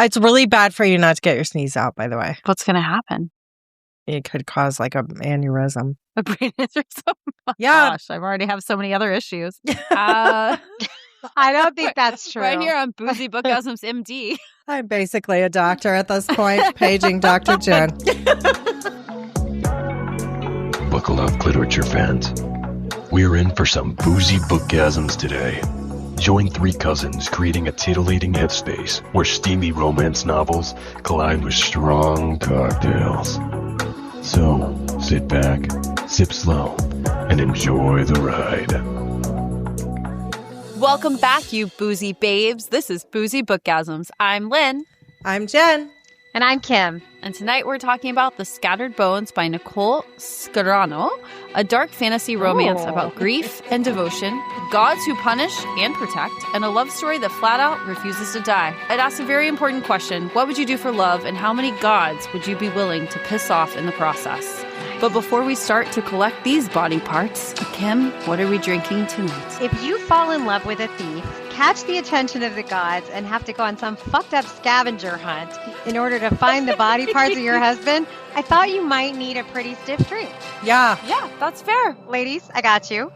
It's really bad for you not to get your sneeze out, by the way. What's going to happen? It could cause like an aneurysm. A brain aneurysm? Oh, Yeah. gosh, I already have so many other issues. I don't think that's true. Right here on Boozy Bookgasms MD. I'm basically a doctor at this point, paging Dr. Jen. Buckle up, literature fans. We're in for some boozy bookgasms today. Join three cousins creating a titillating headspace where steamy romance novels collide with strong cocktails. So, sit back, sip slow, and enjoy the ride. Welcome back, you boozy babes. This is Boozy Bookgasms. I'm Lynn. I'm Jen. And I'm Kim. And tonight we're talking about The Scattered Bones by Nicole Scarano, a dark fantasy romance about grief and devotion, gods who punish and protect, and a love story that flat out refuses to die. It asks a very important question. What would you do for love, and how many gods would you be willing to piss off in the process? But before we start to collect these body parts, Kim, what are we drinking tonight? If you fall in love with a thief, catch the attention of the gods, and have to go on some fucked up scavenger hunt in order to find the body parts of your husband, I thought you might need a pretty stiff drink. Yeah. Yeah, that's fair. Ladies, I got you.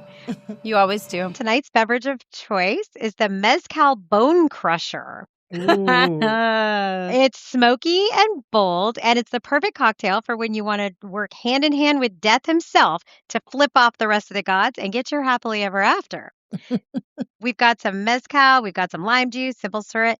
You always do. Tonight's beverage of choice is the Mezcal Bone Crusher. It's smoky and bold, and it's the perfect cocktail for when you want to work hand in hand with death himself to flip off the rest of the gods and get your happily ever after. We've got some mezcal, we've got some lime juice, simple syrup.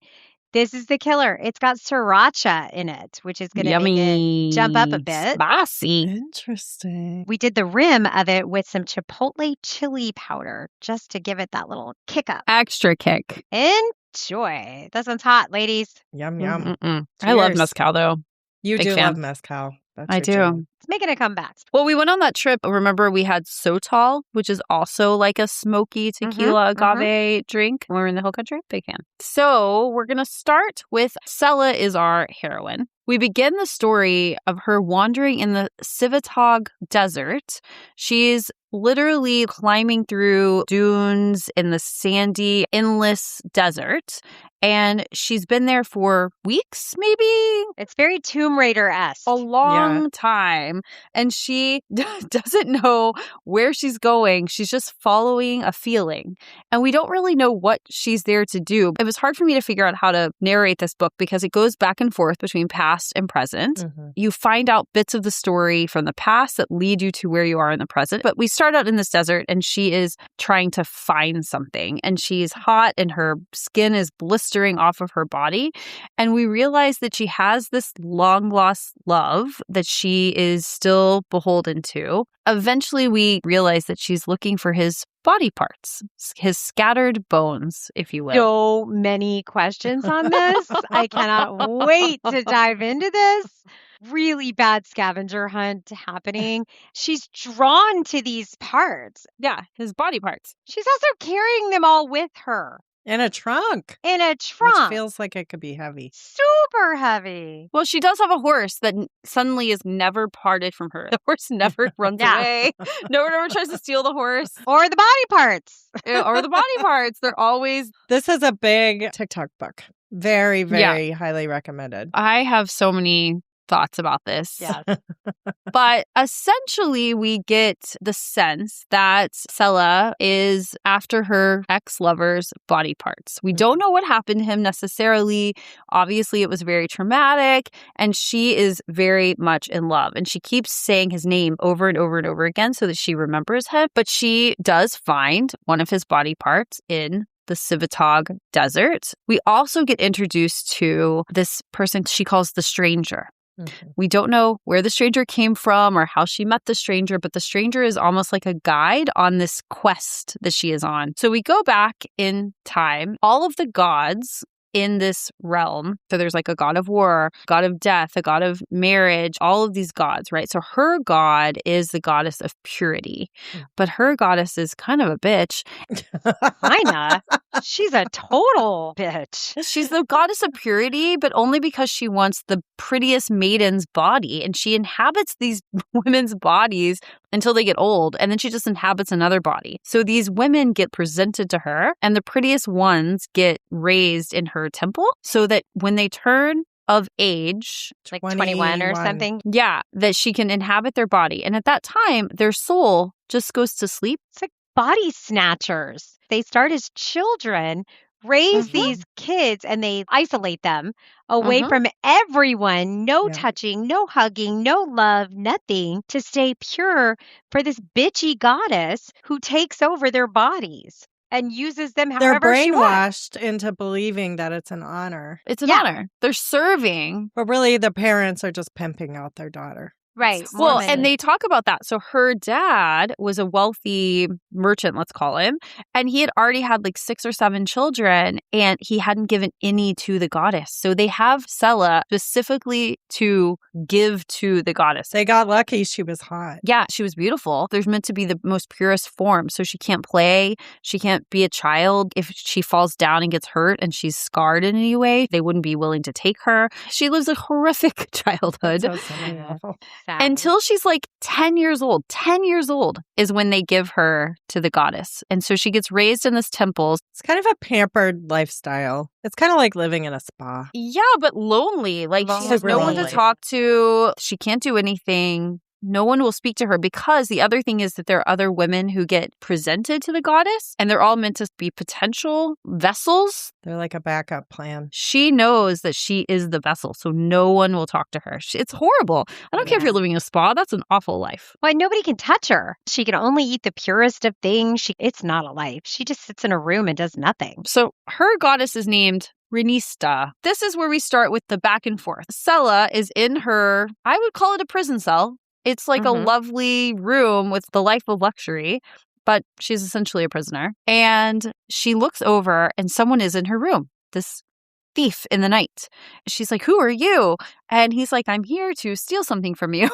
This is the killer. It's got Sriracha in it, which is going to make it jump up a bit. Spicy. Interesting. We did the rim of it with some Chipotle chili powder just to give it that little kick up. Extra kick. Enjoy. That sounds hot, ladies. Yum, yum. I love Cheers. mezcal, though. You Big do fan. love mezcal. That's I your do. jam. It's making a comeback. Well, we went on that trip. Remember, we had Sotal, which is also like a smoky tequila agave drink. When we were in the Hill Country. Big fan. So we're going to start with Sela is our heroine. We begin the story of her wandering in the Civittag Desert. She's literally climbing through dunes in the sandy, endless desert. And she's been there for weeks, maybe? It's very Tomb Raider-esque. A long time. And she doesn't know where she's going. She's just following a feeling. And we don't really know what she's there to do. It was hard for me to figure out how to narrate this book because it goes back and forth between past and present. Mm-hmm. You find out bits of the story from the past that lead you to where you are in the present. But we start out in this desert and she is trying to find something. And she's hot and her skin is blistering off of her body. And we realize that she has this long lost love that she is still beholden to. Eventually, we realize that she's looking for his body parts, his scattered bones, if you will. So many questions on this. I cannot wait to dive into this. Really bad scavenger hunt happening. She's drawn to these parts. Yeah, his body parts. She's also carrying them all with her. In a trunk. In a trunk. Which feels like it could be heavy. Super heavy. Well, she does have a horse that suddenly is never parted from her. The horse never runs away. No one ever tries to steal the horse. Or the body parts. Or the body parts. They're always... This is a big TikTok book. Very, very highly recommended. I have so many thoughts about this. Yes. But essentially, we get the sense that Sela is after her ex-lover's body parts. We don't know what happened to him necessarily. Obviously, it was very traumatic, and she is very much in love. And she keeps saying his name over and over and over again so that she remembers him. But she does find one of his body parts in the Civittag Desert. We also get introduced to this person she calls the stranger. Mm-hmm. We don't know where the stranger came from or how she met the stranger, but the stranger is almost like a guide on this quest that she is on. So we go back in time. All of the gods in this realm, so there's like a god of war, god of death, a god of marriage, all of these gods, right? So her god is the goddess of purity, but her goddess is kind of a bitch. Kinda. She's a total bitch. She's the goddess of purity, but only because she wants the prettiest maiden's body. And she inhabits these women's bodies until they get old. And then she just inhabits another body. So these women get presented to her, and the prettiest ones get raised in her temple so that when they turn of age, Like 21 or something. yeah, that she can inhabit their body. And at that time, their soul just goes to sleep. It's like body snatchers. They start as children, raise these kids, and they isolate them away from everyone. No touching, no hugging, no love, nothing, to stay pure for this bitchy goddess who takes over their bodies and uses them They're however she wants. brainwashed into believing that it's an honor. It's an honor. They're serving. But really, the parents are just pimping out their daughter. Right. Well, Mormon. and they talk about that. So her dad was a wealthy merchant, let's call him, and he had already had like 6 or 7 children, and he hadn't given any to the goddess. So they have Sela specifically to give to the goddess. They got lucky she was hot. Yeah, she was beautiful. There's meant to be the most purest form. So she can't play. She can't be a child. If she falls down and gets hurt and she's scarred in any way, they wouldn't be willing to take her. She lives a horrific childhood. So silly, awful. Sad. Until she's like 10 years old. 10 years old is when they give her to the goddess. And so she gets raised in this temple. It's kind of a pampered lifestyle. It's kind of like living in a spa. Yeah, but lonely. Like she has no one to Lonely. talk to. She can't do anything. No one will speak to her, because the other thing is that there are other women who get presented to the goddess, and they're all meant to be potential vessels. They're like a backup plan. She knows that she is the vessel, so no one will talk to her. It's horrible. I don't care if you're living in a spa. That's an awful life. Well, nobody can touch her. She can only eat the purest of things. It's not a life. She just sits in a room and does nothing. So her goddess is named Renista. This is where we start with the back and forth. Sela is in her, I would call it a prison cell. It's like a lovely room with the life of luxury, but she's essentially a prisoner. And she looks over and someone is in her room, this thief in the night. She's like, "Who are you?" And he's like, "I'm here to steal something from you."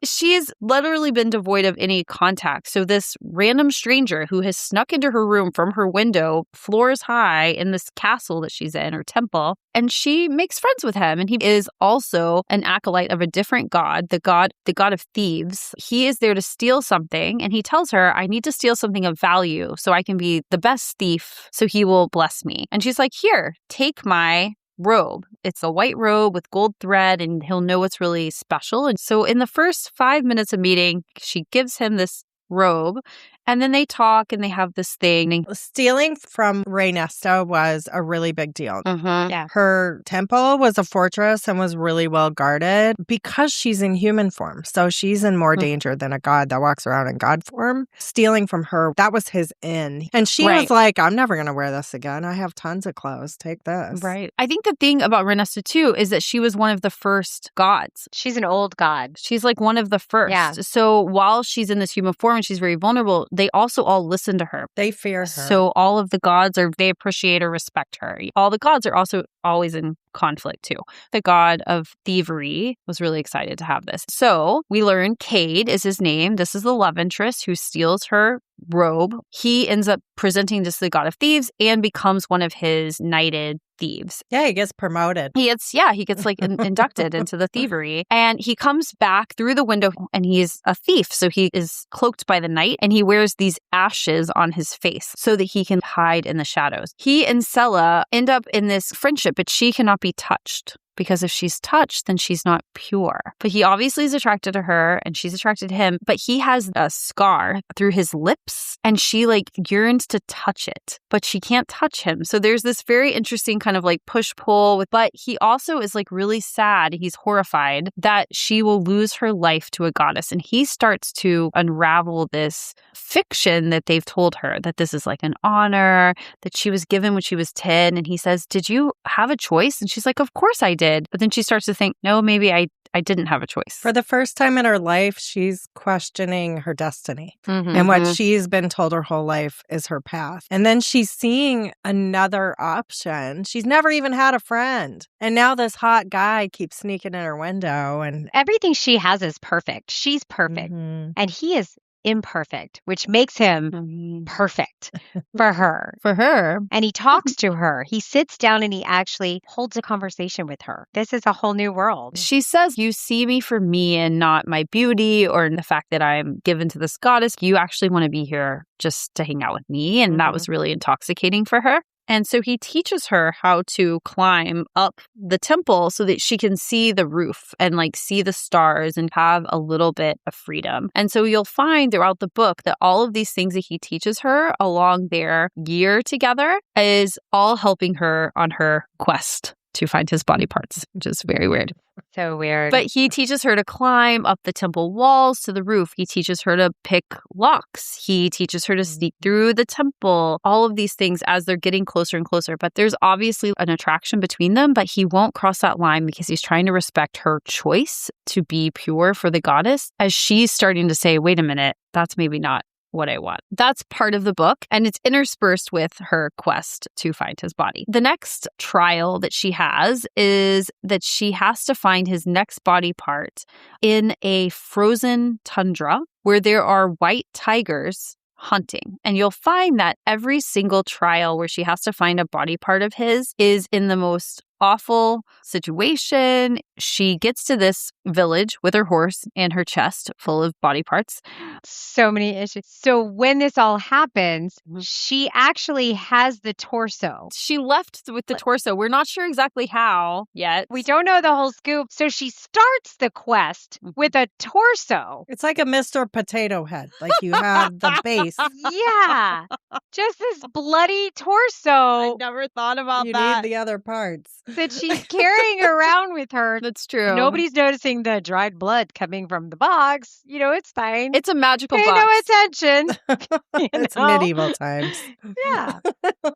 She's literally been devoid of any contact. So this random stranger who has snuck into her room from her window, floors high, in this castle that she's in, or temple, and she makes friends with him. And he is also an acolyte of a different god, the god of thieves. He is there to steal something, and he tells her, "I need to steal something of value so I can be the best thief, so he will bless me." And she's like, "Here, take my robe. It's a white robe with gold thread, and he'll know what's really special." And so in the first 5 minutes of meeting, she gives him this robe, and then they talk and they have this thing. Stealing from Renesta was a really big deal. Yeah. Her temple was a fortress and was really well guarded because she's in human form. So she's in more danger than a god that walks around in god form. Stealing from her, that was his in. And she was like, "I'm never going to wear this again. I have tons of clothes. Take this." Right. I think the thing about Renesta too is that she was one of the first gods. She's an old god. She's like one of the first. Yeah. So while she's in this human form and she's very vulnerable, they also all listen to her. They fear her. So all of the gods they appreciate or respect her. All the gods are also always in conflict too. The god of thievery was really excited to have this. So we learn Cade is his name. This is the love interest who steals her robe. He ends up presenting this to the god of thieves and becomes one of his knighted thieves. Yeah, he gets promoted. He gets like inducted into the thievery, and he comes back through the window, and he's a thief. So he is cloaked by the night, and he wears these ashes on his face so that he can hide in the shadows. He and Sela end up in this friendship, but she cannot be touched. Because if she's touched, then she's not pure. But he obviously is attracted to her, and she's attracted to him. But he has a scar through his lips, and she like yearns to touch it, but she can't touch him. So there's this very interesting kind of like push-pull. But he also is like really sad. He's horrified that she will lose her life to a goddess. And he starts to unravel this fiction that they've told her, that this is like an honor that she was given when she was 10. And he says, "Did you have a choice?" And she's like, "Of course I did." But then she starts to think, no, maybe I didn't have a choice. For the first time in her life, she's questioning her destiny. And what she's been told her whole life is her path. And then she's seeing another option. She's never even had a friend. And now this hot guy keeps sneaking in her window. And Everything she has is perfect. She's perfect. And he is imperfect, which makes him perfect for her. For her. And he talks to her. He sits down and he actually holds a conversation with her. This is a whole new world. She says, you see me for me and not my beauty or the fact that I'm given to this goddess. You actually want to be here just to hang out with me. And that was really intoxicating for her. And so he teaches her how to climb up the temple so that she can see the roof and like see the stars and have a little bit of freedom. And so you'll find throughout the book that all of these things that he teaches her along their year together is all helping her on her quest to find his body parts, which is very weird. So weird. But he teaches her to climb up the temple walls to the roof. He teaches her to pick locks. He teaches her to sneak through the temple. All of these things as they're getting closer and closer. But there's obviously an attraction between them, but he won't cross that line because he's trying to respect her choice to be pure for the goddess as she's starting to say, wait a minute, that's maybe not what I want. That's part of the book, and it's interspersed with her quest to find his body. The next trial that she has is that she has to find his next body part in a frozen tundra where there are white tigers hunting. And you'll find that every single trial where she has to find a body part of his is in the most awful situation. She gets to this village with her horse and her chest full of body parts. So many issues. So when this all happens, she actually has the torso. She left with the torso. We're not sure exactly how yet. We don't know the whole scoop. So she starts the quest with a torso. It's like a Mr. Potato Head. Like you have the base. Yeah. Just this bloody torso I never thought about You that. need the other parts. that she's carrying around with her. That's true. Nobody's noticing the dried blood coming from the box. You know, it's fine. It's a magical Pay box. no attention. It's know? medieval times. Yeah.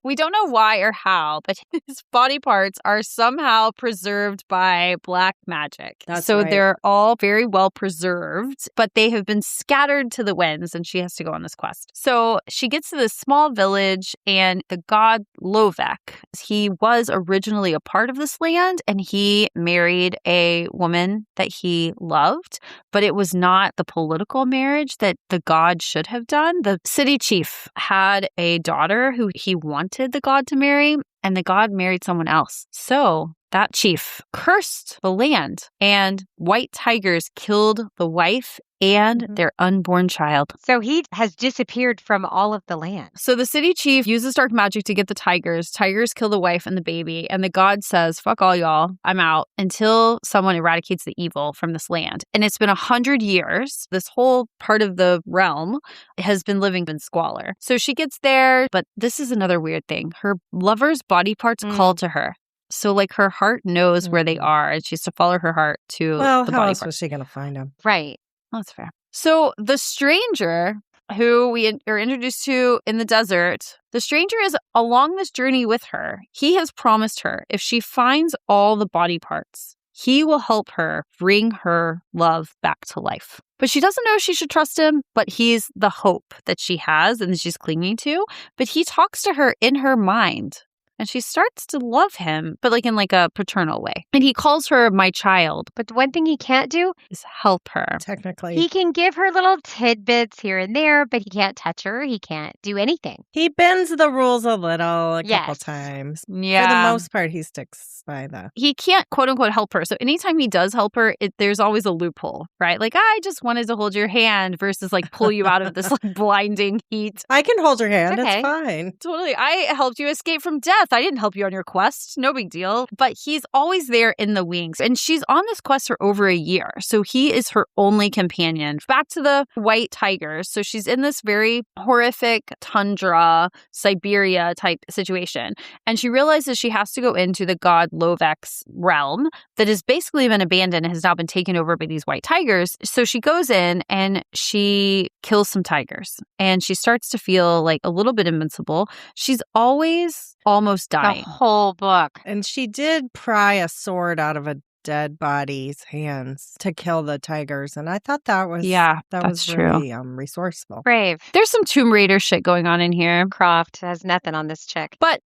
We don't know why or how, but his body parts are somehow preserved by black magic. That's so right. they're all very well preserved, but they have been scattered to the winds, and she has to go on this quest. So she gets to this small village, and the god Lovek, he was originally a part of this land, and he married a woman that he loved, but it was not the political marriage that the god should have done. The city chief had a daughter who he wanted the god to marry, and the god married someone else. So that chief cursed the land, and white tigers killed the wife and their unborn child. So he has disappeared from all of the land. So the city chief uses dark magic to get the tigers. Tigers kill the wife and the baby. And the god says, fuck all y'all, I'm out until someone eradicates the evil from this land. And it's been 100 years. This whole part of the realm has been living in squalor. So she gets there, but this is another weird thing. Her lover's body parts call to her. So like her heart knows where they are, and she has to follow her heart to Well, the how body else parts. was she going to find him? Right. That's fair. So the stranger who we are introduced to in the desert, the stranger is along this journey with her. He has promised her if she finds all the body parts, he will help her bring her love back to life. But she doesn't know if she should trust him, but he's the hope that she has and that she's clinging to. But he talks to her in her mind. And she starts to love him, but like in like a paternal way. And he calls her my child. But one thing he can't do Is help her. Technically. He can give her little tidbits here and there, but he can't touch her. He can't do anything. He bends the rules a little, a couple Yes. times. Yeah. For the most part, he sticks by the. He can't quote unquote help her. So anytime he does help her, there's always a loophole, right? Like, I just wanted to hold your hand versus like pull you out of this like blinding heat. I can hold your hand. Okay. It's fine. Totally. I helped you escape from death. I didn't help you on your quest. No big deal. But he's always there in the wings. And she's on this quest for over a year. So he is her only companion. Back to the white tigers. So she's in this very horrific tundra, Siberia type situation. And she realizes she has to go into the god Lovek's realm that has basically been abandoned and has now been taken over by these white tigers. So she goes in and she kills some tigers. And she starts to feel like a little bit invincible. She's always almost dying. The whole book. And she did pry a sword out of a dead bodies' hands to kill the tigers. And I thought that was that's really resourceful. Brave. There's some Tomb Raider shit going on in here. Croft has nothing on this chick. But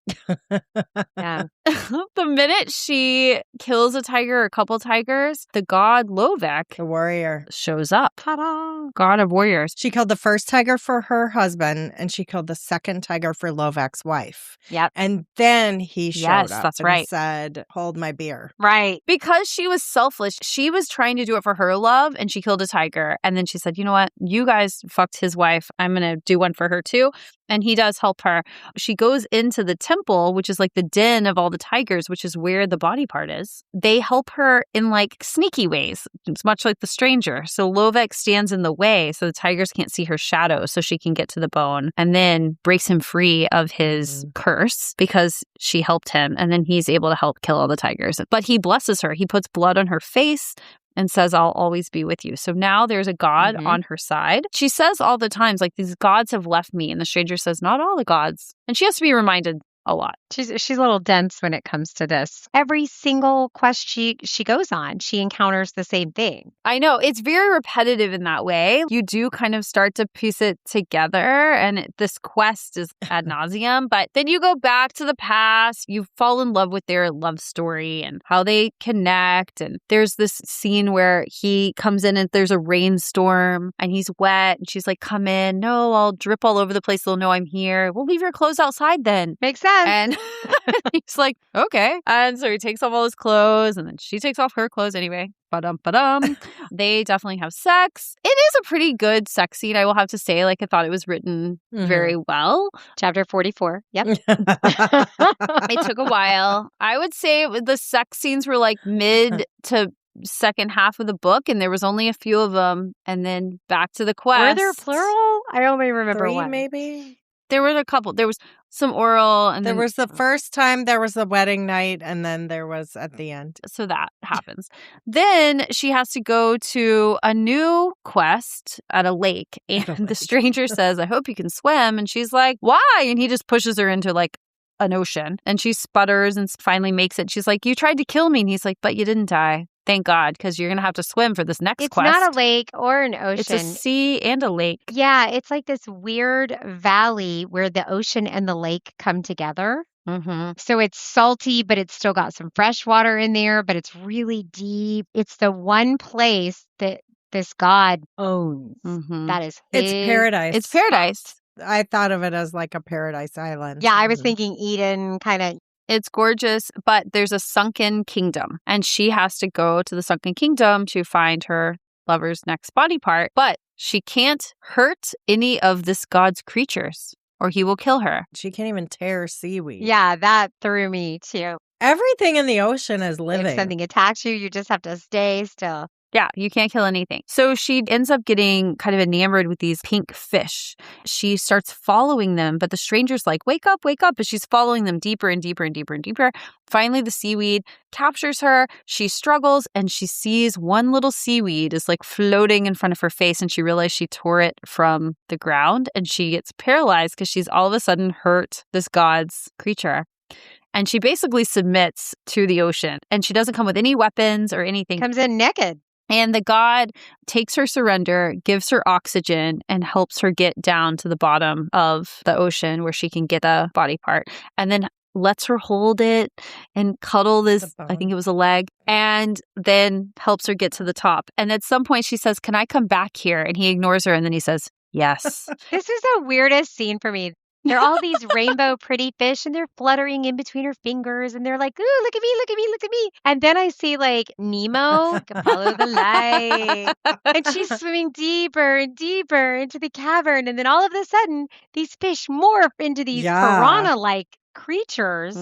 Yeah. the minute she kills a tiger or a couple tigers, the god Lovek, The warrior, shows up. Ta-da. God of warriors. She killed the first tiger for her husband, and she killed the second tiger for Lovek's wife. Yep. And then he showed Yes, up that's and right. said, hold my beer. Right. Because she was selfless, she was trying to do it for her love, and she killed a tiger. And then she said, you know what? You guys fucked his wife. I'm going to do one for her too. And he does help her. She goes into the temple, which is like the den of all the tigers, which is where the body part is. They help her in like sneaky ways. It's much like the stranger. So Lovek stands in the way so the tigers can't see her shadow so she can get to the bone, and then breaks him free of his curse because she helped him. And then he's able to help kill all the tigers. But he blesses her. He puts blood on her face and says, I'll always be with you. So now there's a god on her side. She says all the times, like, these gods have left me. And the stranger says, not all the gods. And she has to be reminded a lot. She's a little dense when it comes to this. Every single quest she goes on, she encounters the same thing. I know. It's very repetitive in that way. You do kind of start to piece it together, and this quest is ad nauseum. But then you go back to the past. You fall in love with their love story and how they connect. And there's this scene where he comes in and there's a rainstorm and he's wet. And she's like, come in. No, I'll drip all over the place. They'll know I'm here. We'll leave your clothes outside then. Makes sense. And he's like, okay. And so he takes off all his clothes, and then she takes off her clothes anyway. Ba-dum. They definitely have sex. It is a pretty good sex scene, I will have to say. Like, I thought it was written very well. Chapter 44. Yep. It took a while. I would say the sex scenes were like mid to second half of the book, and there was only a few of them. And then back to the quest. Were there plural? I only remember 3, one. maybe? There were a couple. There was some oral, and There then was the first time there was the wedding night, and then there was at the end. So that happens. Then she has to go to a new quest at a lake. And the stranger says, I hope you can swim. And she's like, why? And he just pushes her into like an ocean. And she sputters and finally makes it. She's like, you tried to kill me. And he's like, but you didn't die. Thank God, because you're going to have to swim for this next quest. It's not a lake or an ocean. It's a sea and a lake. Yeah, it's like this weird valley where the ocean and the lake come together. So it's salty, but it's still got some fresh water in there, but it's really deep. It's the one place that this god owns. That is his. It's paradise. It's paradise. I thought of it as like a paradise island. Yeah, I was thinking Eden kind of. It's gorgeous, but there's a sunken kingdom, and she has to go to the sunken kingdom to find her lover's next body part. But she can't hurt any of this god's creatures, or he will kill her. She can't even tear seaweed. Yeah, that threw me too. Everything in the ocean is living. If something attacks you, you just have to stay still. Yeah, you can't kill anything. So she ends up getting kind of enamored with these pink fish. She starts following them, but the stranger's like, wake up, but she's following them deeper and deeper and deeper and deeper. Finally, the seaweed captures her. She struggles, and she sees one little seaweed is like floating in front of her face, and she realizes she tore it from the ground, and she gets paralyzed because she's all of a sudden hurt this god's creature. And she basically submits to the ocean, and she doesn't come with any weapons or anything. Comes in naked. And the god takes her surrender, gives her oxygen, and helps her get down to the bottom of the ocean where she can get a body part. And then lets her hold it and cuddle this, I think it was a leg, and then helps her get to the top. And at some point she says, can I come back here? And he ignores her, and then he says, yes. This is the weirdest scene for me. They're all these rainbow pretty fish, and they're fluttering in between her fingers, and they're like, ooh, look at me, look at me, look at me. And then I see like Nemo, follow the light. And she's swimming deeper and deeper into the cavern. And then all of a sudden, these fish morph into these piranha-like creatures.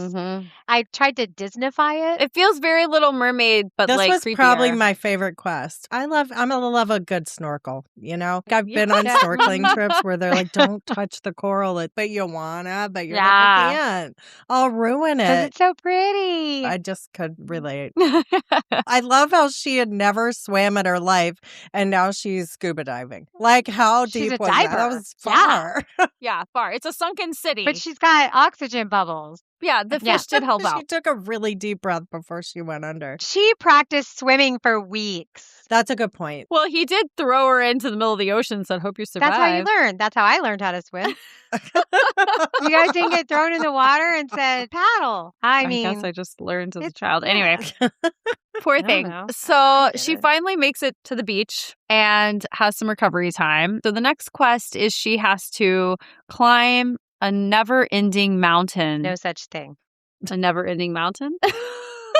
I tried to Disneyfy it. It feels very Little Mermaid, but this like was creepier. probably my favorite quest. I'm gonna love a good snorkel. You know, I've been on snorkeling trips where they're like, "Don't touch the coral," but you wanna, but you're like, I can't. I'll ruin it. It's so pretty. I just could relate. I love how she had never swam in her life, and now she's scuba diving. Like, how She's deep a was that? diver. That was far. Yeah, far. It's a sunken city. But she's got oxygen bubbles. bubbles. Yeah, the Yeah. fish did help She out. took a really deep breath before she went under. She practiced swimming for weeks. That's a good point. Well, he did throw her into the middle of the ocean and said, hope you survive. That's how you learn. That's how I learned how to swim. You guys didn't get thrown in the water and said, paddle. I mean, guess I just learned as a it's- child. yeah. Anyway, poor I don't thing. know. So I get she it. finally makes it to the beach and has some recovery time. So the next quest is she has to climb a never-ending mountain. No such thing. A never-ending mountain?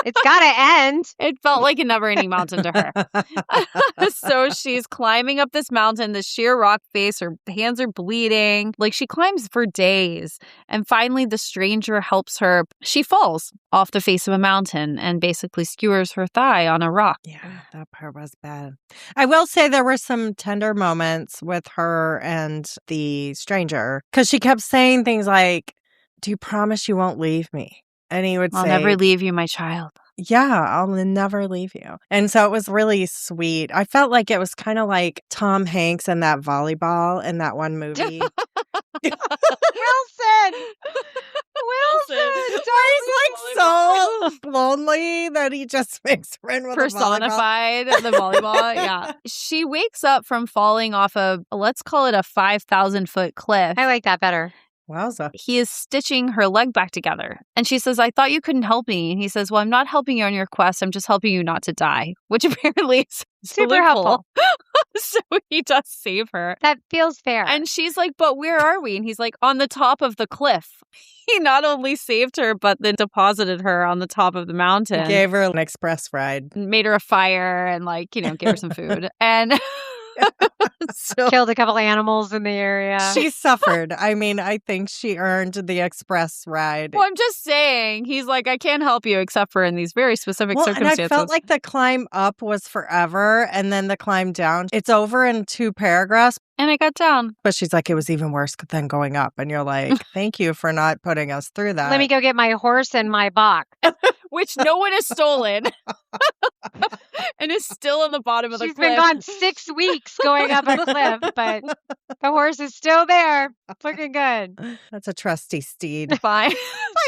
It's got to end. It felt like a never-ending mountain to her. So she's climbing up this mountain, this sheer rock face. Her hands are bleeding. Like, she climbs for days. And finally, the stranger helps her. She falls off the face of a mountain and basically skewers her thigh on a rock. Yeah, that part was bad. I will say there were some tender moments with her and the stranger because she kept saying things like, do you promise you won't leave me? And he would I'll say, never leave you, my child. yeah, I'll never leave you. And so it was really sweet. I felt like it was kind of like Tom Hanks in that volleyball in that one movie. Wilson. Wilson. He's like so lonely that he just makes friends with a volleyball. Personified the volleyball. Yeah. She wakes up from falling off a, let's call it a 5,000-foot cliff. I like that better. Wowza. He is stitching her leg back together. And she says, I thought you couldn't help me. And he says, well, I'm not helping you on your quest. I'm just helping you not to die, which apparently is Super helpful. So he does save her. That feels fair. And she's like, but where are we? And he's like, on the top of the cliff. He not only saved her, but then deposited her on the top of the mountain. He gave her an express ride. Made her a fire and gave her some food. And so killed a couple animals in the area. She suffered. I mean, I think she earned the express ride. well, I'm just saying, he's like, I can't help you except for in these very specific And circumstances. I felt like the climb up was forever and then the climb down. It's over in 2 paragraphs. And I got down. But she's like, it was even worse than going up. And you're like, thank you for not putting us through that. Let me go get my horse and my box. Which no one has stolen. And is still on the bottom of the She's cliff. been gone 6 weeks going up a cliff, but the horse is still there. It's looking good. That's a trusty steed. Fine.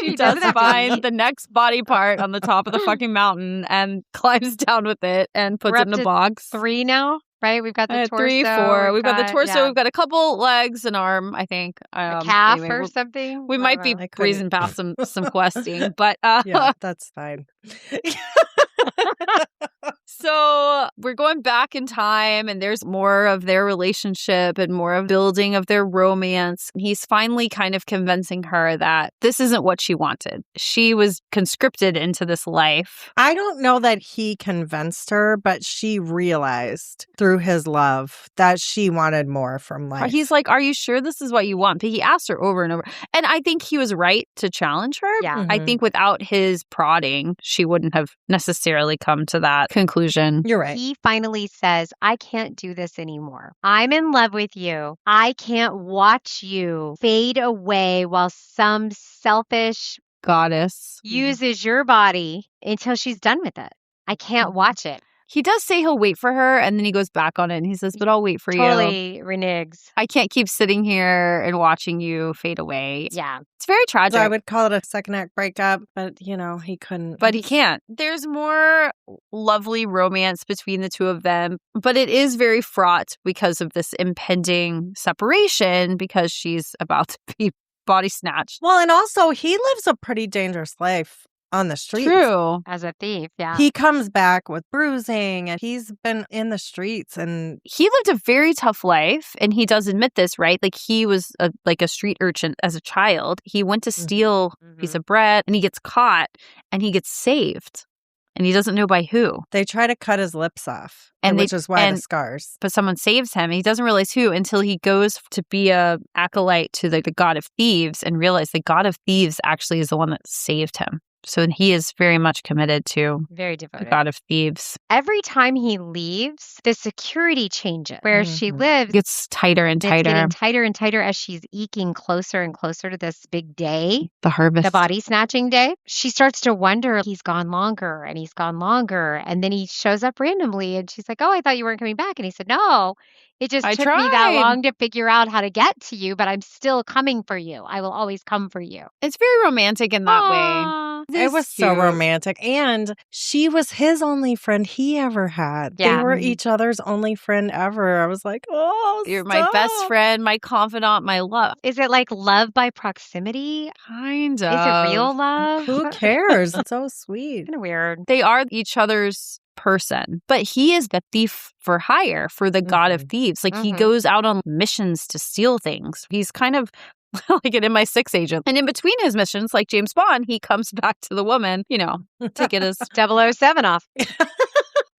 She He does doesn't have to find eat. the next body part on the top of the fucking mountain and climbs down with it and puts We're it up in a to box. 3 now, right? We've got the torso. 3, 4. We've got the torso. yeah, We've got a couple legs, an arm, I think. a calf anyway, or we'll- something. We I might don't be know. I couldn't. breezing past some questing, but Yeah, that's fine. so we're going back in time and there's more of their relationship and more of building of their romance. He's finally kind of convincing her that this isn't what she wanted. She was conscripted into this life. I don't know that he convinced her, but she realized through his love that she wanted more from life. He's like, are you sure this is what you want? But he asked her over and over. And I think he was right to challenge her. Yeah. I Mhm. think without his prodding, she wouldn't have necessarily come to that conclusion. You're right. He finally says, I can't do this anymore. I'm in love with you. I can't watch you fade away while some selfish Goddess. uses your body until she's done with it. I can't watch it. He does say he'll wait for her, and then he goes back on it, and he says, but I'll wait for you. Totally reneges. I can't keep sitting here and watching you fade away. Yeah. It's very tragic. So I would call it a second act breakup, but he couldn't. But he can't. There's more lovely romance between the two of them, but it is very fraught because of this impending separation because she's about to be body snatched. Well, and also he lives a pretty dangerous life on the streets. True. As a thief. Yeah. He comes back with bruising and he's been in the streets and He lived a very tough life, and he does admit this, right? Like, he was a street urchin as a child. He went to steal a piece of bread, and he gets caught, and he gets saved. And he doesn't know by who. they try to cut his lips off, And which is why the and- scars. But someone saves him. He doesn't realize who until he goes to be a acolyte to the god of thieves and realize the god of thieves actually is the one that saved him. So he is very much committed to Very the devoted. god of thieves. Every time he leaves, the security changes. Where she Mhm. lives, It gets tighter and it's tighter. getting tighter and tighter as she's eking closer and closer to this big day, The harvest. the body snatching day. She starts to wonder, he's gone longer and he's gone longer. And then he shows up randomly and she's like, oh, I thought you weren't coming back. And he said, no, it just I took me that tried. long to figure out how to get to you, but I'm still coming for you. I will always come for you. It's very romantic in that way. Aw. It was so cute. romantic. And she was his only friend he ever had. They Yeah. were Mhm. each other's only friend ever. I was like, oh, You're my best stop. friend, my confidant, my love. Is it like love by proximity? Kind of. Is it real love? Who cares? It's so sweet. Kind of weird. They are each other's person, but he is the thief for hire for the god of thieves. Like he Mhm. goes out on missions to steal things. He's kind of like an MI6 agent. And in between his missions, like James Bond, he comes back to the woman, to get his 007 off.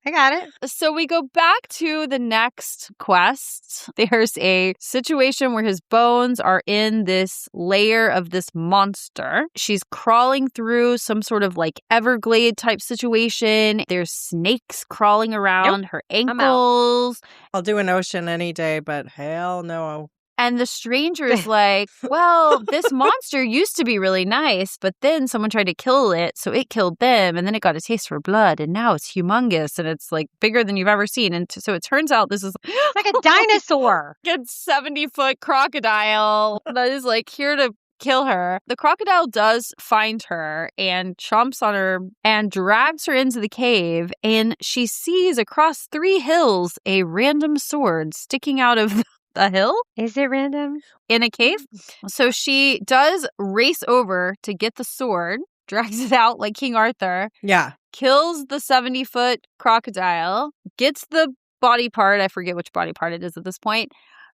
I got it. So we go back to the next quest. There's a situation where his bones are in this layer of this monster. She's crawling through some sort of like Everglade type situation. There's snakes crawling around her out. ankles. I'll do an ocean any day, but hell no. And the stranger is like, well, this monster used to be really nice, but then someone tried to kill it, so it killed them, and then it got a taste for blood, and now it's humongous, and it's like bigger than you've ever seen. And so it turns out this is It's like a dinosaur. a 70-foot crocodile that is like here to kill her. The crocodile does find her and chomps on her and drags her into the cave, and she sees across 3 hills a random sword sticking out of a hill Is it random? in a cave. So she does race over to get the sword, drags it out like King Arthur, Yeah. kills the 70-foot crocodile, gets the body part, I forget which body part it is at this point,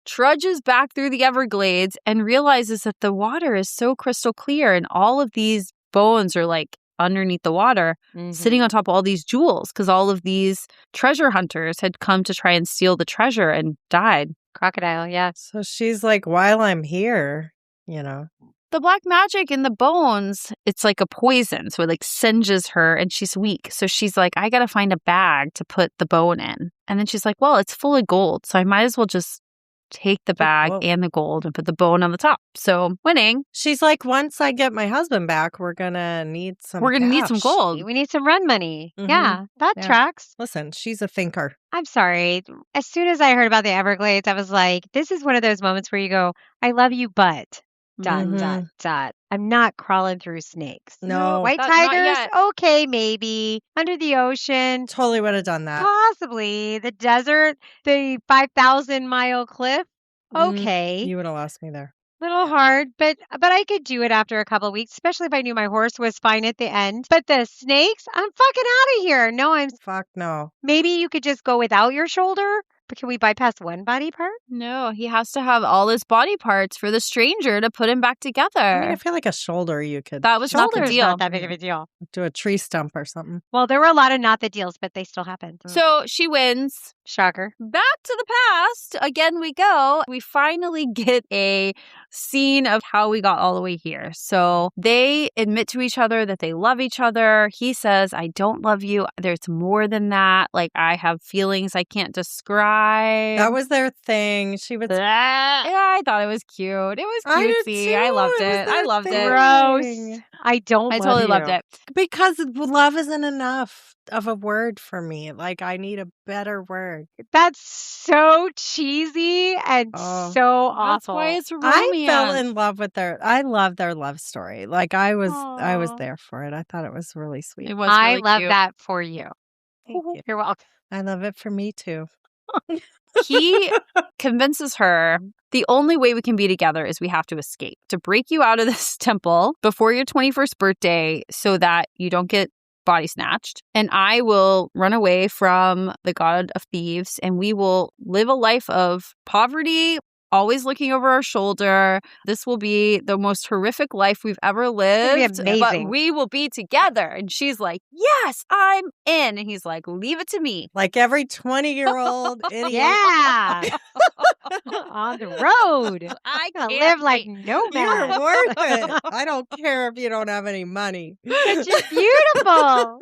trudges back through the Everglades and realizes that the water is so crystal clear and all of these bones are like underneath the water, sitting on top of all these jewels because all of these treasure hunters had come to try and steal the treasure and died. Crocodile, yeah. So she's like, while I'm here, The black magic in the bones, it's like a poison. So it like singes her and she's weak. So she's like, I got to find a bag to put the bone in. And then she's like, well, it's full of gold. So I might as well just take the bag and the gold and put the bone on the top. So winning. She's like, once I get my husband back, we're going to need some We're going to need some cash. gold. We need some run money. Mhm. Yeah, that Yeah. tracks. Listen, she's a thinker. I'm sorry. As soon as I heard about the Everglades, I was like, this is one of those moments where you go, I love you, but dot, Mhm. dot, dot. I'm not crawling through snakes. No. White Not tigers? yet. Okay, maybe. Under the ocean? Totally would have done that. Possibly. The desert? The 5,000-mile cliff? Okay. You would have lost me there. Little hard, but I could do it after a couple of weeks, especially if I knew my horse was fine at the end. But the snakes, I'm fucking out of here. No, Fuck no. maybe you could just go without your shoulder, but can we bypass one body part? No, he has to have all his body parts for the stranger to put him back together. I mean, I feel like a shoulder you could That was not the Shoulder's deal. not that big of a deal. do a tree stump or something. Well, there were a lot of not the deals, but they still happened. So she wins. Shocker. Back to the past. Again, we go. We finally get a scene of how we got all the way here. So they admit to each other that they love each other. He says, I don't love you. There's more than that. Like, I have feelings I can't describe. That was their thing. She was. Yeah, I thought it was cute. It was I did cutesy. too. I loved It was it. I their loved it. thing. Gross. I don't I love totally loved you. it. Because love isn't enough of a word for me. Like, I need a better word. That's so cheesy and Oh. so That's awful. why it's romance. I fell in love with I love their love story. Like, I was Aw. there for it. I thought it was really sweet. It was I really love cute. that for you. Thank you. You're welcome. I love it for me too. He convinces her the only way we can be together is we have to escape, to break you out of this temple before your 21st birthday so that you don't get body snatched. And I will run away from the god of thieves and we will live a life of poverty, always looking over our shoulder. This will be the most horrific life we've ever lived. amazing. But we will be together. And she's like, yes, I'm in. And he's like, leave it to me. Like every 20-year-old idiot. Yeah. On the road. I Gonna can't live like wait. nomad. You're worth it. I don't care if you don't have any money. But you're beautiful.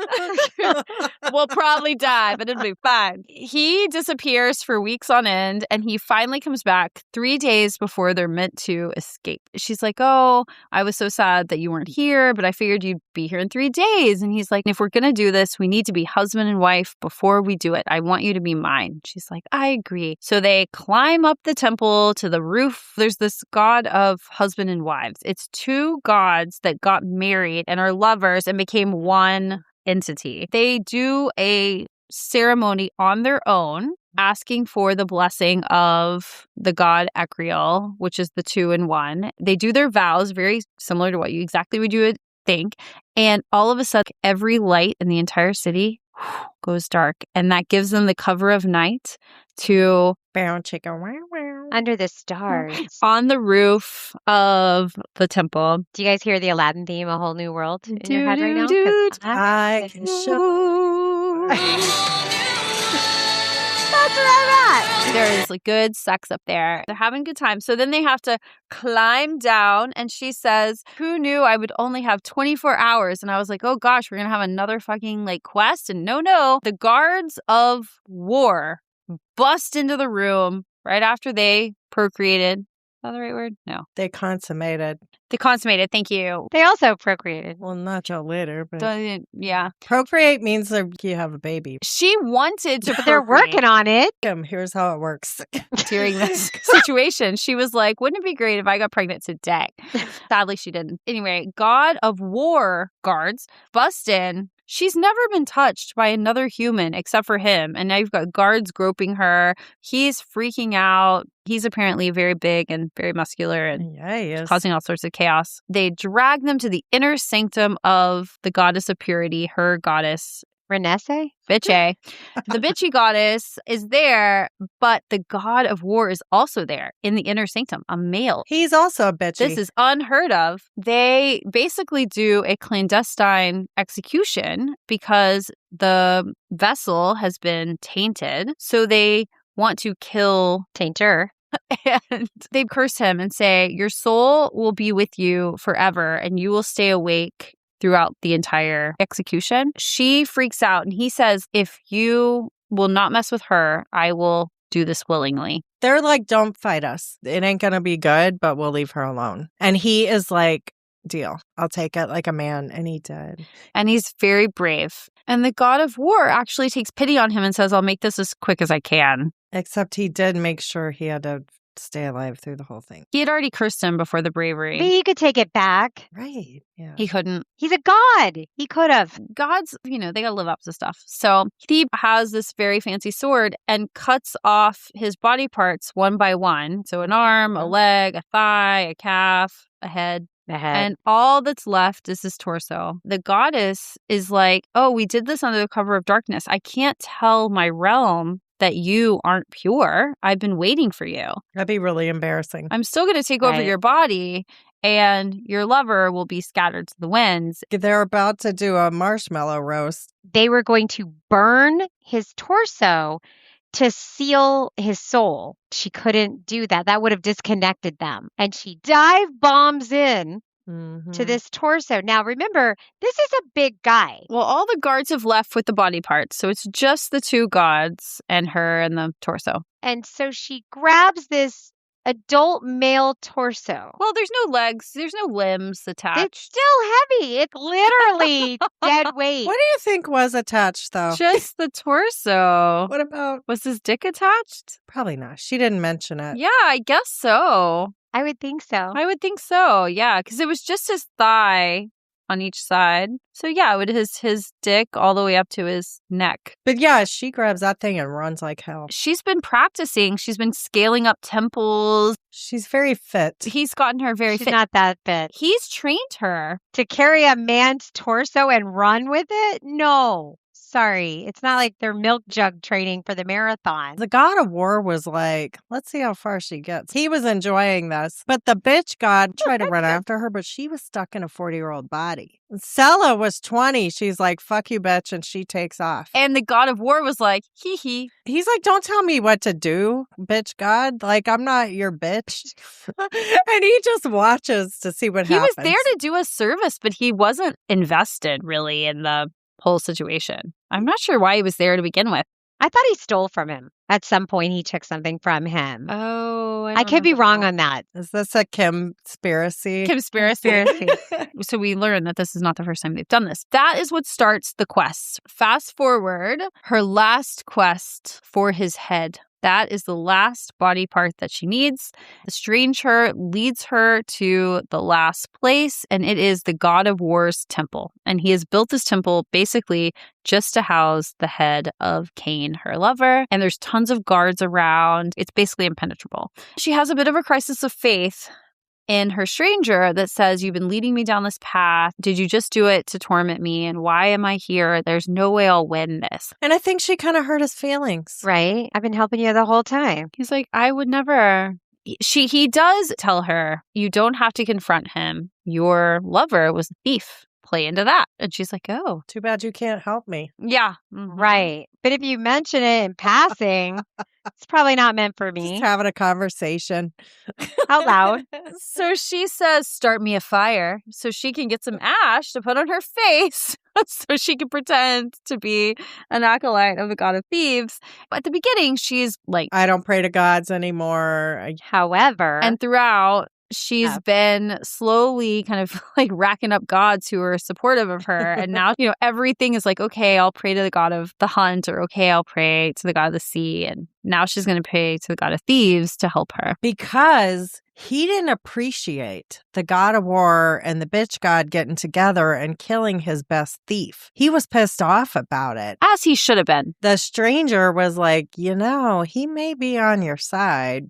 We'll probably die, but it'll be fine. He disappears for weeks on end, and he finally comes back 3 days before they're meant to escape. She's like, oh, I was so sad that you weren't here, but I figured you'd be here in 3 days. And he's like, if we're going to do this, we need to be husband and wife before we do it. I want you to be mine. She's like, I agree. So they climb up the temple to the roof. There's this god of husband and wives. It's 2 gods that got married and are lovers and became one entity. They do a ceremony on their own, asking for the blessing of the god Ekriel, which is the 2 in 1. They do their vows, very similar to what you would think. And all of a sudden, every light in the entire city goes dark. And that gives them the cover of night to Bow chicka wow wow. Under the stars. on the roof of the temple. Do you guys hear the Aladdin theme, A Whole New World, in your head right now? 'Cause Doo-doo-doo. I can show. That's where I'm at. There is like good sex up there. They're having a good time. So then they have to climb down. And she says, who knew I would only have 24 hours? And I was like, oh gosh, we're going to have another fucking like quest. And no, the guards of war bust into the room right after they procreated. Is that the right word? No. They consummated. They consummated. Thank you. They also procreated. Well, not till later, but Yeah. procreate means that you have a baby. She wanted to But they're working on it. Here's how it works. during this situation. She was like, wouldn't it be great if I got pregnant today? Sadly, she didn't. Anyway, God of War guards bust in. She's never been touched by another human except for him. And now you've got guards groping her. He's freaking out. He's apparently very big and very muscular and Yeah, he is. causing all sorts of chaos. They drag them to the inner sanctum of the goddess of purity, her goddess, Renesse? Bitchy. The bitchy goddess is there, but the god of war is also there in the inner sanctum, a male. He's also a bitchy. This is unheard of. They basically do a clandestine execution because the vessel has been tainted. So they want to kill Tainter. and they curse him and say, your soul will be with you forever and you will stay awake throughout the entire execution. She freaks out and he says, if you will not mess with her, I will do this willingly. They're like, don't fight us. It ain't going to be good, but we'll leave her alone. And he is like, deal. I'll take it like a man. And he did. And he's very brave. And the god of war actually takes pity on him and says, I'll make this as quick as I can. Except he did make sure he had to stay alive through the whole thing. He had already cursed him before the bravery. But he could take it back. Right. Yeah. He couldn't. He's a god. He could have. Gods, they gotta live up to stuff. So he has this very fancy sword and cuts off his body parts one by one. So an arm, a leg, a thigh, a calf, a head. And all that's left is his torso. The goddess is like, oh, we did this under the cover of darkness. I can't tell my realm that you aren't pure. I've been waiting for you. That'd be really embarrassing. I'm still going to take over your body and your lover will be scattered to the winds. They're about to do a marshmallow roast. They were going to burn his torso to seal his soul. She couldn't do that. That would have disconnected them. And she dive bombs in to this torso. Now, remember, this is a big guy. Well, all the guards have left with the body parts. So it's just the 2 gods and her and the torso. And so she grabs this adult male torso. Well, there's no legs. There's no limbs attached. It's still heavy. It's literally dead weight. What do you think was attached, though? Just the torso. What about? Was his dick attached? Probably not. She didn't mention it. Yeah, I guess so. I would think so. I would think so. Yeah, because it was just his thigh on each side. So yeah, it was his dick all the way up to his neck. But yeah, she grabs that thing and runs like hell. She's been practicing. She's been scaling up temples. She's very fit. He's gotten her very She's fit. not that fit. He's trained her. To carry a man's torso and run with it? No. Sorry. It's not like they're milk jug training for the marathon. The god of war was like, let's see how far she gets. He was enjoying this. But the bitch god tried to run after her, but she was stuck in a 40-year-old body. Sella was 20. She's like, fuck you, bitch. And she takes off. And the god of war was like, hee hee. He's like, don't tell me what to do, bitch god. Like, I'm not your bitch. And he just watches to see what happens. He was there to do a service, but he wasn't invested really in the whole situation. I'm not sure why he was there to begin with. I thought he stole from him. At some point, he took something from him. Oh, I could be wrong on that. Is this a conspiracy? Conspiracy. So we learn that this is not the first time they've done this. That is what starts the quest. Fast forward, her last quest for his head. That is the last body part that she needs. The stranger leads her to the last place, and it is the god of war's temple. And he has built this temple basically just to house the head of Cain, her lover. And there's tons of guards around. It's basically impenetrable. She has a bit of a crisis of faith in her stranger that says, you've been leading me down this path. Did you just do it to torment me? And why am I here? There's no way I'll win this. And I think she kind of hurt his feelings. Right? I've been helping you the whole time. He's like, I would never. He does tell her, you don't have to confront him. Your lover was a thief. Play into that. And she's like, oh. Too bad you can't help me. Yeah. Right. But if you mention it in passing, it's probably not meant for me. Just having a conversation. Out loud. So she says, start me a fire so she can get some ash to put on her face so she can pretend to be an acolyte of the god of thieves. But at the beginning, she's like, I don't pray to gods anymore. However. And throughout, she's been slowly kind of like racking up gods who are supportive of her. And now, everything is like, okay, I'll pray to the god of the hunt, or okay, I'll pray to the god of the sea. And now she's going to pray to the god of thieves to help her. Because he didn't appreciate the god of war and the bitch god getting together and killing his best thief. He was pissed off about it. As he should have been. The stranger was like, he may be on your side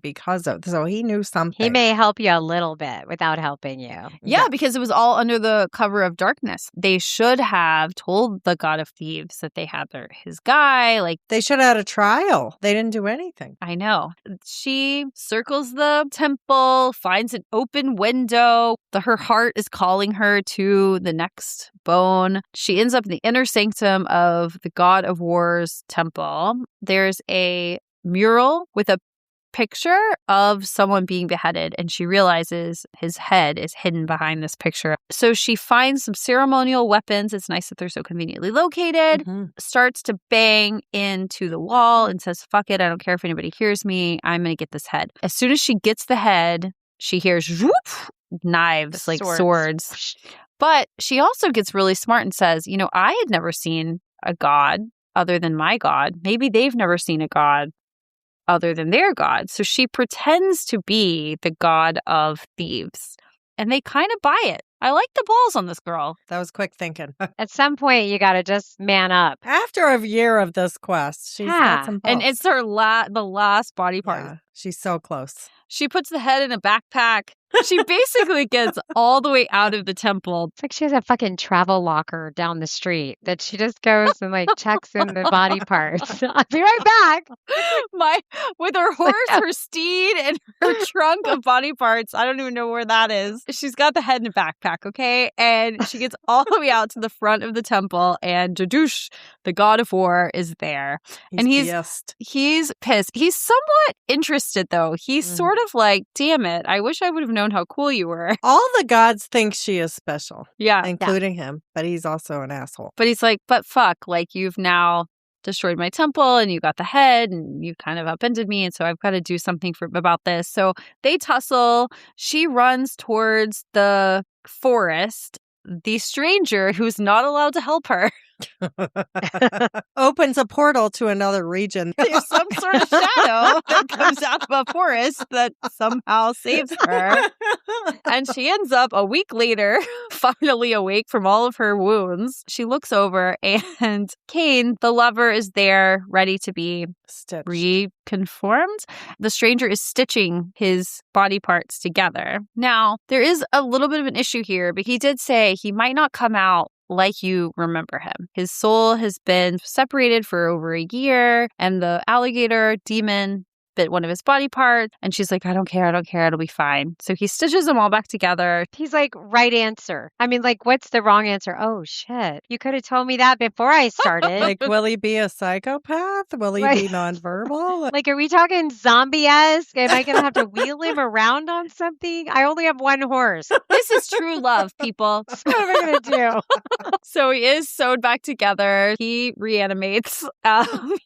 so he knew something. He may help you a little bit without helping you. Yeah, because it was all under the cover of darkness. They should have told the god of thieves that they had his guy. Like, they should have had a trial. They didn't do anything. I know. She circles the temple, finds an open window. Her heart is calling her to the next bone. She ends up in the inner sanctum of the god of war's temple. There's a mural with a picture of someone being beheaded, and she realizes his head is hidden behind this picture. So she finds some ceremonial weapons. It's nice that they're so conveniently located. Starts to bang into the wall and says, fuck it, I don't care if anybody hears me. I'm going to get this head. As soon as she gets the head, she hears whoop, knives, like swords. But she also gets really smart and says, I had never seen a god other than my god. Maybe they've never seen a god other than their god. So she pretends to be the god of thieves. And they kind of buy it. I like the balls on this girl. That was quick thinking. At some point, you got to just man up. After a year of this quest, she's got some balls. And it's her the last body part. Yeah, she's so close. She puts the head in a backpack. She basically gets all the way out of the temple. It's like she has a fucking travel locker down the street that she just goes and checks in the body parts. I'll be right back. With her horse, her steed, and her trunk of body parts. I don't even know where that is. She's got the head in a backpack, okay? And she gets all the way out to the front of the temple, and Jadoosh, the god of war, is there. He's pissed. He's somewhat interested, though. He's sort of like, damn it, I wish I would have known how cool you were. All the gods think she is special. Yeah. Including him. But he's also an asshole. But he's like, but fuck, you've now destroyed my temple and you got the head and you kind of upended me. And so I've got to do something about this. So they tussle. She runs towards the forest. The stranger, who's not allowed to help her, opens a portal to another region. There's some sort of shadow that comes out of a forest that somehow saves her. And she ends up a week later, finally awake from all of her wounds. She looks over and Cain, the lover, is there ready to be reconformed. The stranger is stitching his body parts together. Now, there is a little bit of an issue here, but he did say he might not come out like you remember him. His soul has been separated for over a year, and the alligator demon bit one of his body parts. And she's like, I don't care. It'll be fine. So he stitches them all back together. He's like, right answer. I mean, like, what's the wrong answer? Oh, shit. You could have told me that before I started. Like, will he be a psychopath? Will he be nonverbal? Like, are we talking zombie-esque? Am I going to have to wheel him around on something? I only have one horse. This is true love, people. What am I going to do? So he is sewed back together. He reanimates.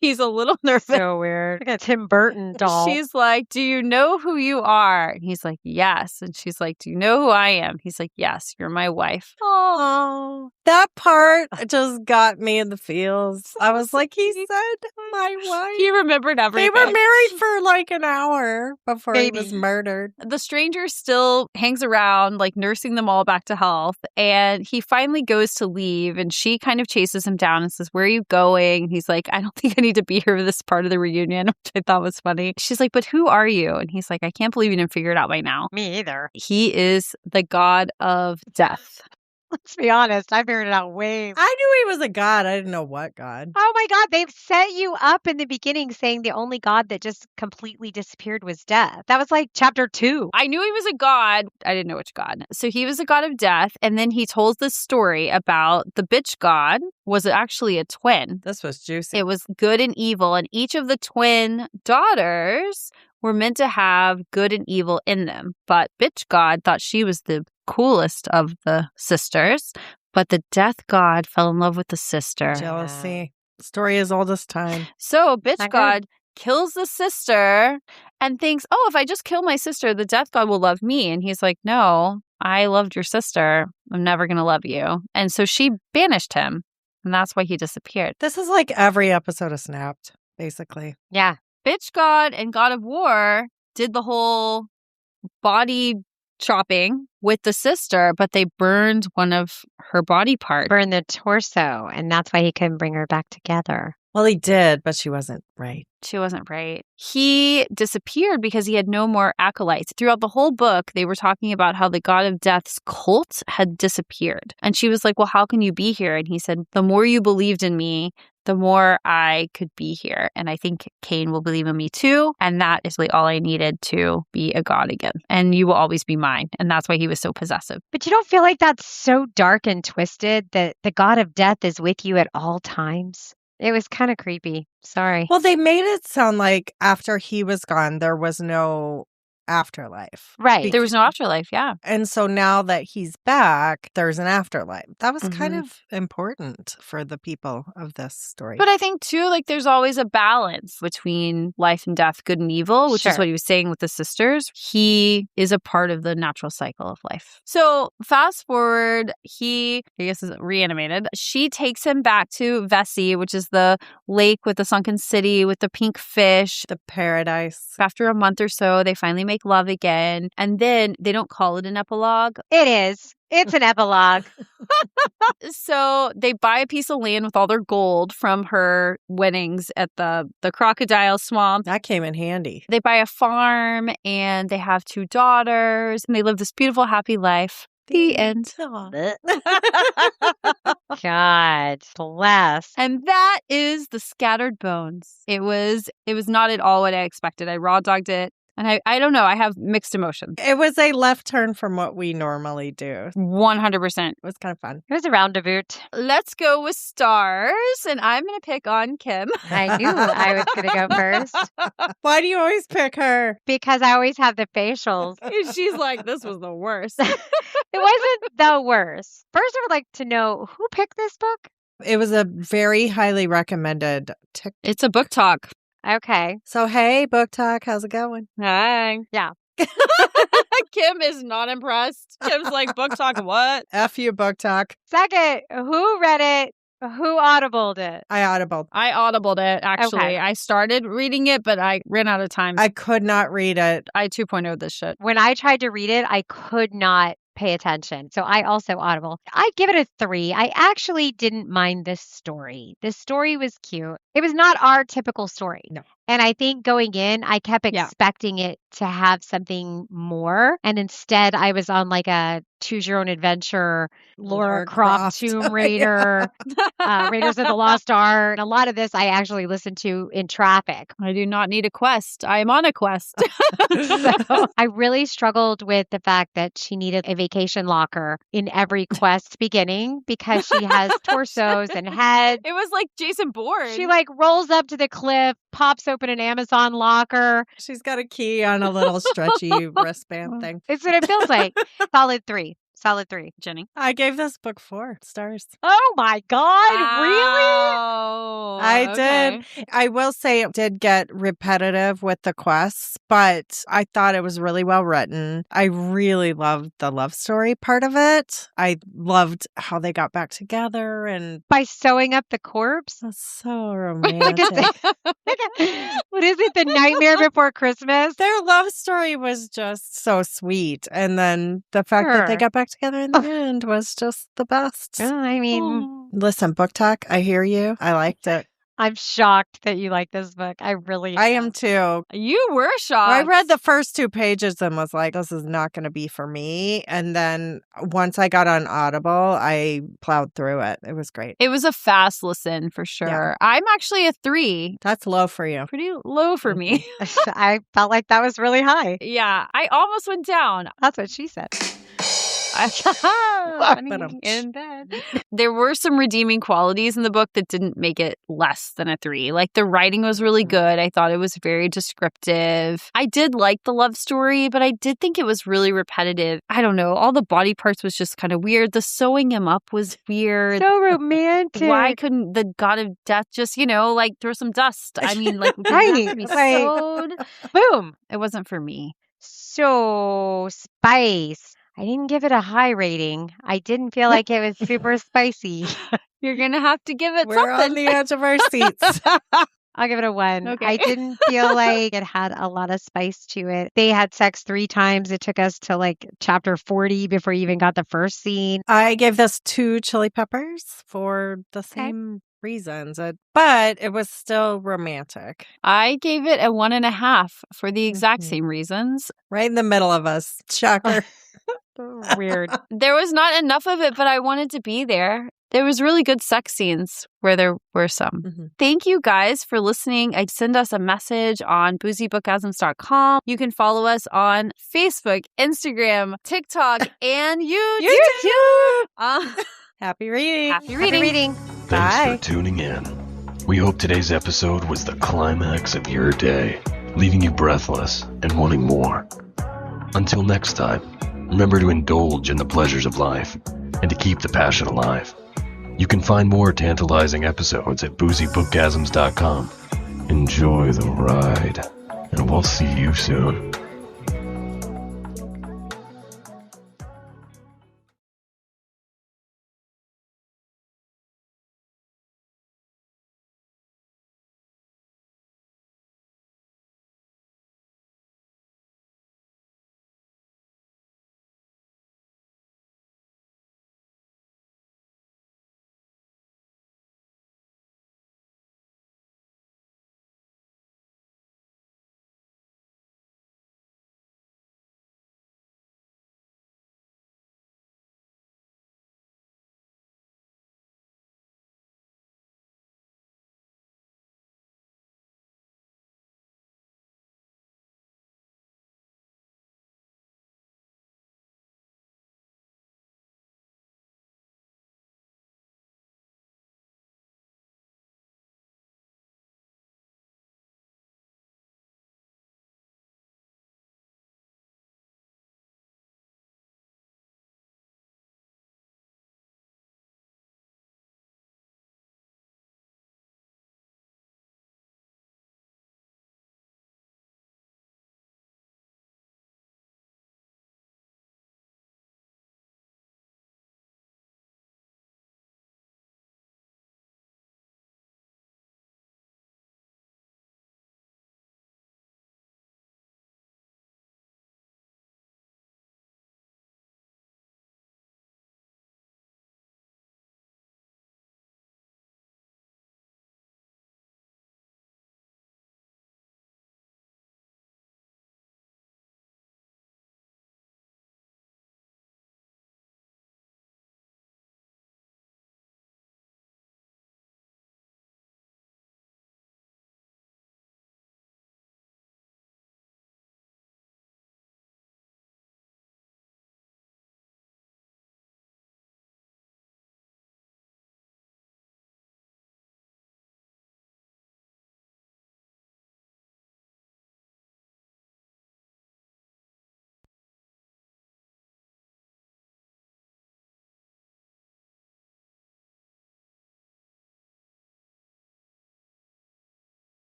He's a little nervous. So weird. Like a Tim Burton doll. She's like, do you know who you are? And he's like, yes. And she's like, do you know who I am? He's like, yes, you're my wife. Oh, that part just got me in the feels. I was like, he said my wife. He remembered everything. They were married for like an hour before he was Maybe. murdered. The stranger still hangs around, like nursing them all back to health. And he finally goes to leave, and she kind of chases him down and says, where are you going? And he's like, I don't think I need to be here for this part of the reunion, which I thought was funny. She's like, but who are you? And he's like, I can't believe you didn't figure it out by now. Me either. He is the god of death. Let's be honest. I figured it out way. I knew he was a god. I didn't know what god. Oh my God. They've set you up in the beginning saying the only God that just completely disappeared was death. That was like chapter 2. I knew he was a god. I didn't know which god. So he was a god of death. And then he told this story about the bitch god was actually a twin. This was juicy. It was good and evil. And each of the twin daughters were meant to have good and evil in them. But bitch god thought she was the coolest of the sisters. But the death god fell in love with the sister. Jealousy. Story as old as time. So bitch Not god kills the sister and thinks, oh, if I just kill my sister, the death god will love me. And he's like, no, I loved your sister. I'm never going to love you. And so she banished him. And that's why he disappeared. This is like every episode of Snapped, basically. Yeah. Bitch god and god of war did the whole body chopping with the sister, but they burned one of her body parts. Burn the torso. And that's why he couldn't bring her back together. Well, he did, but she wasn't right. She wasn't right. He disappeared because he had no more acolytes. Throughout the whole book, they were talking about how the god of death's cult had disappeared. And she was like, well, how can you be here? And he said, the more you believed in me, the more I could be here. And I think Cain will believe in me too. And that is really all I needed to be a god again. And you will always be mine. And that's why he was so possessive. But you don't feel like that's so dark and twisted that the god of death is with you at all times? It was kind of creepy. Sorry. Well, they made it sound like after he was gone, there was no afterlife. Right. There was no afterlife, yeah. And so now that he's back, there's an afterlife. That was kind Mhm. of important for the people of this story. But I think too, like there's always a balance between life and death, good and evil, which is Sure. what he was saying with the sisters. He is a part of the natural cycle of life. So fast forward, I guess is reanimated. She takes him back to Vesey, which is the lake with the sunken city with the pink fish. the paradise. After a month or so, they finally make love again. And then they don't call it an epilogue. It is. It's an epilogue. So they buy a piece of land with all their gold from her winnings at the crocodile swamp. That came in handy. They buy a farm and they have 2 daughters and they live this beautiful, happy life. The end. God bless. And that is The Scattered Bones. It was not at all what I expected. I raw dogged it. And I don't know. I have mixed emotions. It was a left turn from what we normally do. 100%. It was kind of fun. It was a roundabout. Let's go with stars. And I'm going to pick on Kim. I knew I was going to go first Why do you always pick her? because I always have the facials. She's like, this was the worst. It wasn't the worst. First, I would like to know who picked this book. It was a very highly recommended tick. It's a book talk. Okay. So, hey, Book Talk, how's it going? Hi. Yeah. Kim is not impressed. Kim's like, book talk what? F you, Book Talk. Second, who read it? Who audibled it? I audibled. I audibled it, actually. Okay. I started reading it, but I ran out of time. I could not read it. I 2.0 this shit. When I tried to read it, I could not pay attention. So I also audible. I give it a 3. I actually didn't mind this story. This story was cute. It was not our typical story. No. And I think going in, I kept Yeah. expecting it to have something more. And instead, I was on like a choose your own adventure, Laura Croft, Tomb Raider, Raiders of the Lost Ark. And a lot of this I actually listened to in traffic. I do not need a quest. I am on a quest. So I really struggled with the fact that she needed a vacation locker in every quest beginning because she has torsos and heads. It was like Jason Bourne. She like rolls up to the cliff, pops open an Amazon locker. She's got a key on a little stretchy wristband thing. It's what it feels like. Solid 3. Jenny. I gave this book 4 stars. Oh my God. Oh, I did. I will say it did get repetitive with the quests, but I thought it was really well written. I really loved the love story part of it. I loved how they got back together and By sewing up the corpse? that's so What romantic. is it? The Nightmare Before Christmas? Their love story was just so sweet. And then the fact that they Sure. got back together in the end was just the best. Oh, I mean, Listen, Book Talk, I hear you. I liked it. I'm shocked that you like this book. I really I am too. You were shocked. I read the first 2 pages and was like, this is not going to be for me. And then once I got on Audible, I plowed through it. It was great. It was a fast listen for sure. Yeah. I'm actually a 3. That's low for you. Pretty low for me. I felt like that was really high. Yeah, I almost went down. That's what she said. Funny Ba-dum. in bed. There were some redeeming qualities in the book that didn't make it less than a 3. Like the writing was really good. I thought it was very descriptive. I did like the love story, but I did think it was really repetitive. I don't know. All the body parts was just kind of weird. The sewing him up was weird. So romantic. Why couldn't the god of death just, like throw some dust? I mean, like, did Right, it have to be like- sewed? Boom. It wasn't for me. So spice. I didn't give it a high rating. I didn't feel like it was super spicy. You're going to have to give it We're on something. the edge of our seats. I'll give it a 1. Okay. I didn't feel like it had a lot of spice to it. They had sex 3 times. It took us to like chapter 40 before you even got the first scene. I gave this 2 chili peppers for the same reasons, but it was still romantic. I gave it a 1.5 for the exact Mhm. same reasons. Right in the middle of us. Shocker. Weird. There was not enough of it, but I wanted to be there. There was really good sex scenes where there were some. Mhm. Thank you guys for listening. Send us a message on boozybookgasms.com. You can follow us on Facebook, Instagram, TikTok, and YouTube. Happy reading. Happy Happy reading. reading. Thanks Bye. for tuning in. We hope today's episode was the climax of your day, leaving you breathless and wanting more. Until next time, remember to indulge in the pleasures of life and to keep the passion alive. You can find more tantalizing episodes at boozybookgasms.com. Enjoy the ride, and we'll see you soon.